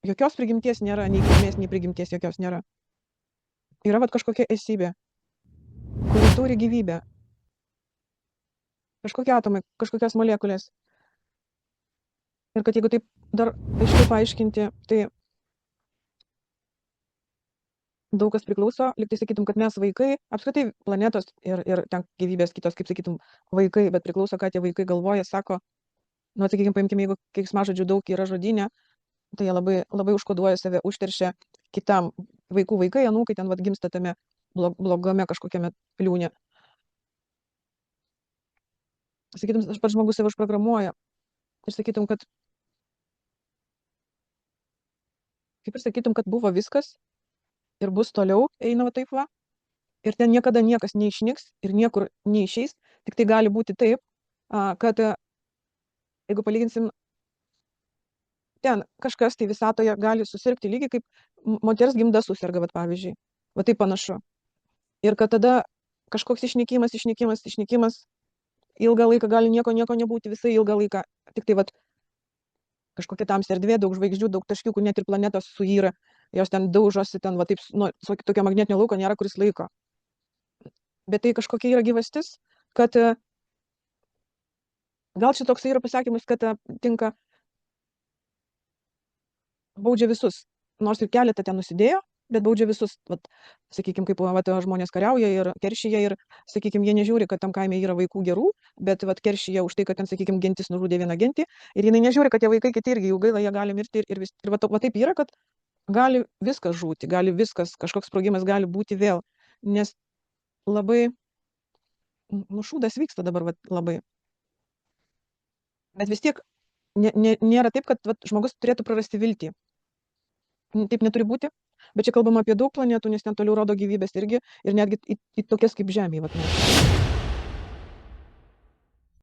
jokios prigimties nėra, nei kilmės, nei prigimties jokios nėra. Yra vat kažkokia esybė, kuri turi gyvybę. Kažkokie atomai, kažkokios molekulės. Ir kad jeigu taip dar aiškiau paaiškinti, tai daug kas priklauso, lyg tai sakytum, kad mes vaikai, apskritai planetos ir ten gyvybės kitos, kaip sakytum, vaikai, bet priklauso, ką tie vaikai galvoja, sako, nu, sakykime, paimkime, jeigu keiksmažodžių daug yra žodynė, tai jie labai, labai užkoduoja save, užteršia kitam vaikai, anūkai ten vat gimsta tame blogame kažkokiame liūne. Sakytum, aš pats žmogus save užprogramuoja. Ir sakytum, kad kaip ir sakytum, kad buvo viskas ir bus toliau, eina va taip va. Ir ten niekada niekas neišnyks ir niekur neišeis. Tik tai gali būti taip, kad jeigu palyginsim, ten kažkas tai visatoje gali susirgti lygiai kaip moters gimda suserga, vat pavyzdžiui. Va taip panašu. Ir kad tada kažkoks išnykimas, ilgą laiką gali nieko nebūti, visai ilgą laiką. Tik tai vat kažkokia tamsi erdvė, daug žvaigždžių, daug taškiukų, net ir planetos suyra, jos ten daužosi, ten va taip, nu, tokio magnetinio lauko nėra, kuris laiko. Bet tai kažkokia yra gyvastis, kad gal šitoksai yra pasakymas, kad tinka baudžia visus, nors ir keletą ten nusidėjo, bet baudžia visus, vat, sakykime, kaip vat, žmonės kariauja ir keršyje ir, sakykime, jie nežiūri, kad tam kaime yra vaikų gerų, bet vat, keršyje už tai, kad ten, sakykime, gentis nužudė vieną gentį ir jinai nežiūri, kad tie vaikai kiti irgi jų gaila, jie gali mirti ir va taip yra, kad gali viskas žūti, gali viskas, kažkoks sprogimas gali būti vėl, nes labai nušūdas vyksta dabar vat, labai. Bet vis tiek nėra taip, kad vat, žmogus turėtų prarasti viltį. Taip neturi būti, bet čia kalbama apie daug planetų, nes ten toliau rodo gyvybės irgi ir netgi į tokias kaip Žemė. Vat,